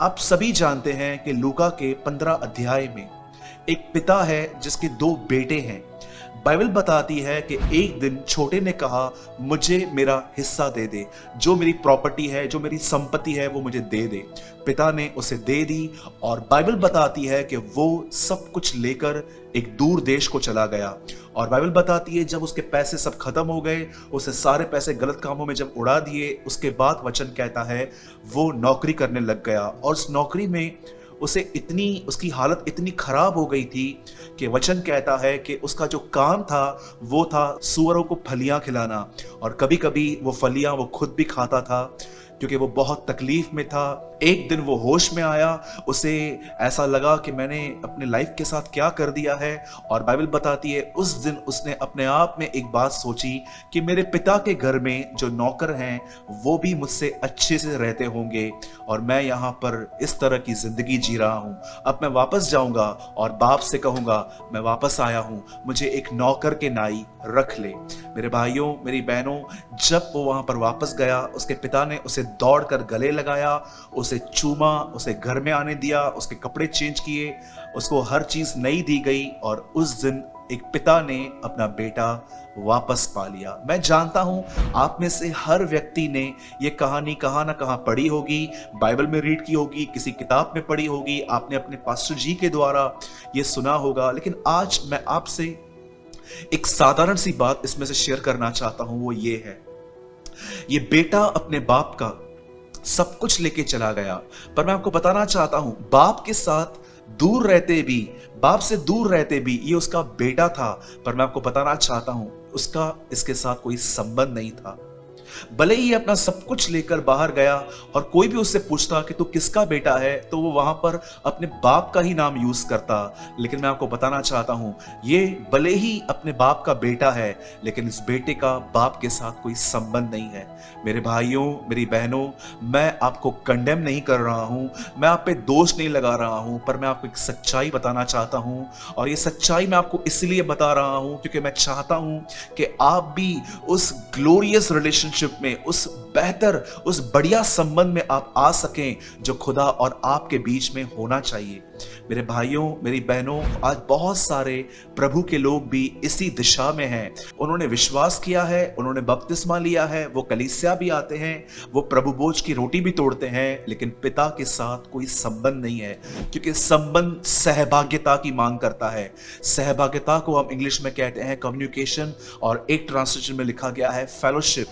आप सभी जानते हैं कि लूका के 15 अध्याय में एक पिता है जिसके दो बेटे हैं। बाइबल बताती है कि एक दिन छोटे ने कहा, मुझे मेरा हिस्सा दे दे, जो मेरी प्रॉपर्टी है, जो मेरी संपत्ति है, वो मुझे दे दे। पिता ने उसे दे दी और बाइबल बताती है कि वो सब कुछ लेकर एक दूर देश को चला गया। और बाइबल बताती है जब उसके पैसे सब खत्म हो गए, उसे सारे पैसे गलत कामों में जब उड़ा दिए, उसके बाद वचन कहता है वो नौकरी करने लग गया। और उस नौकरी में उसकी हालत इतनी खराब हो गई थी कि वचन कहता है कि उसका जो काम था वो था सूअरों को फलियां खिलाना। और कभी कभी वो फलियां वो खुद भी खाता था क्योंकि वो बहुत तकलीफ में था। एक दिन वो होश में आया, उसे ऐसा लगा कि मैंने अपने लाइफ के साथ क्या कर दिया है। और बाइबल बताती है उस दिन उसने अपने आप में एक बात सोची कि मेरे पिता के घर में जो नौकर हैं वो भी मुझसे अच्छे से रहते होंगे और मैं यहाँ पर इस तरह की जिंदगी जी रहा हूँ। अब मैं वापस जाऊंगा और बाप से कहूंगा मैं वापस आया हूँ, मुझे एक नौकर के नाई रख ले। मेरे भाइयों, मेरी बहनों, जब वो वहां पर वापस गया, उसके पिता ने उसे दौड़कर गले लगाया, उसे चूमा, उसे घर में आने दिया, उसके कपड़े चेंज किए, उसको हर चीज नई दी गई। और उस दिन एक पिता ने अपना बेटा वापस पा लिया। मैं जानता हूं आप में से हर व्यक्ति ने ये कहानी कहां ना कहां पढ़ी होगी, बाइबल में रीड की होगी, किसी किताब में पढ़ी होगी, आपने अपने पास्टर जी के द्वारा ये सुना होगा। लेकिन आज मैं आपसे एक साधारण सी बात इसमें से शेयर करना चाहता हूं। वो ये है, ये बेटा अपने बाप का सब कुछ लेके चला गया, पर मैं आपको बताना चाहता हूं बाप के साथ दूर रहते भी, बाप से दूर रहते भी ये उसका बेटा था। पर मैं आपको बताना चाहता हूं उसका इसके साथ कोई संबंध नहीं था। भले ही अपना सब कुछ लेकर बाहर गया और कोई भी उससे पूछता कि तू किसका बेटा है, तो वो वहां पर अपने बाप का ही नाम यूज करता। लेकिन मैं आपको बताना चाहता हूं ये भले ही अपने बाप का बेटा है, लेकिन इस बेटे का बाप के साथ कोई संबंध नहीं है। मेरे भाइयों, मेरी बहनों, मैं आपको कंडेम नहीं कर रहा हूं, मैं आप पे दोष नहीं लगा रहा हूं, पर मैं आपको एक सच्चाई बताना चाहता हूं। और ये सच्चाई मैं आपको इसलिए बता रहा हूं क्योंकि मैं चाहता हूं कि आप भी उस ग्लोरियस रिलेशनशिप में, उस बेहतर, उस बढ़िया संबंध में आप आ सकें जो खुदा और आपके बीच में होना चाहिए। मेरे भाइयों, मेरी बहनों, आज बहुत सारे प्रभु के लोग भी इसी दिशा में हैं। उन्होंने विश्वास किया है, उन्होंने बपतिस्मा लिया है, वो कलीसिया भी आते हैं, वो प्रभु भोज की रोटी भी तोड़ते हैं, लेकिन पिता के साथ कोई संबंध नहीं है। क्योंकि संबंध सहभागिता की मांग करता है। सहभागिता को हम इंग्लिश में कहते हैं कम्युनिकेशन, और एक ट्रांसलेशन में लिखा गया है फेलोशिप।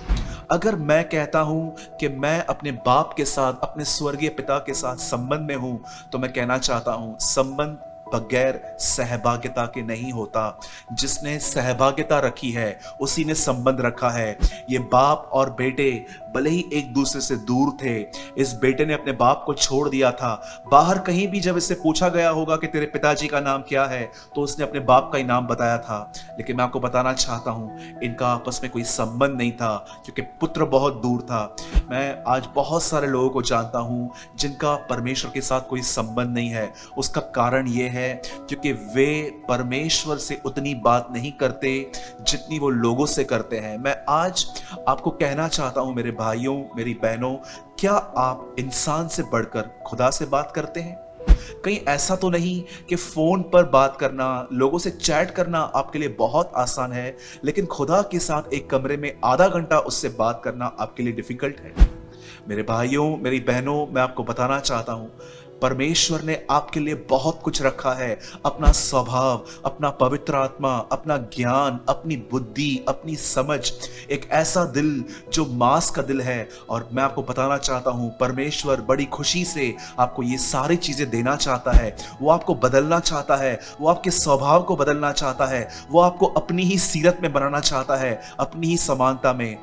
अगर मैं कहता हूं कि मैं अपने बाप के साथ, अपने स्वर्गीय पिता के साथ संबंध में हूं, तो मैं कहना चाहता हूं संबंध बगैर सहभागिता के नहीं होता। जिसने सहभागिता रखी है उसी ने संबंध रखा है। ये बाप और बेटे भले ही एक दूसरे से दूर थे, इस बेटे ने अपने बाप को छोड़ दिया था। बाहर कहीं भी जब इससे पूछा गया होगा कि तेरे पिताजी का नाम क्या है, तो उसने अपने बाप का ही नाम बताया था। लेकिन मैं आपको बताना चाहता हूं इनका आपस में कोई संबंध नहीं था क्योंकि पुत्र बहुत दूर था। मैं आज बहुत सारे लोगों को जानता हूं जिनका परमेश्वर के साथ कोई संबंध नहीं है। उसका कारण यह है क्योंकि वे परमेश्वर से उतनी बात नहीं करते जितनी वो लोगों से करते हैं। मैं आज आपको कहना चाहता हूं मेरे भाइयों, मेरी बहनों, क्या आप इंसान से बढ़कर खुदा से बात करते हैं? कहीं ऐसा तो नहीं कि फोन पर बात करना, लोगों से चैट करना आपके लिए बहुत आसान है, लेकिन खुदा के साथ एक कमरे में आधा घंटा उससे बात करना आपके लिए डिफिकल्ट है? मेरे भाइयों, मेरी बहनों, मैं आपको बताना चाहता हूं परमेश्वर ने आपके लिए बहुत कुछ रखा है। अपना स्वभाव, अपना पवित्र आत्मा, अपना ज्ञान, अपनी बुद्धि, अपनी समझ, एक ऐसा दिल जो मांस का दिल है। और मैं आपको बताना चाहता हूं परमेश्वर बड़ी खुशी से आपको ये सारी चीजें देना चाहता है। वो आपको बदलना चाहता है, वो आपके स्वभाव को बदलना चाहता है, वो आपको अपनी ही सीरत में बनाना चाहता है, अपनी ही समानता में।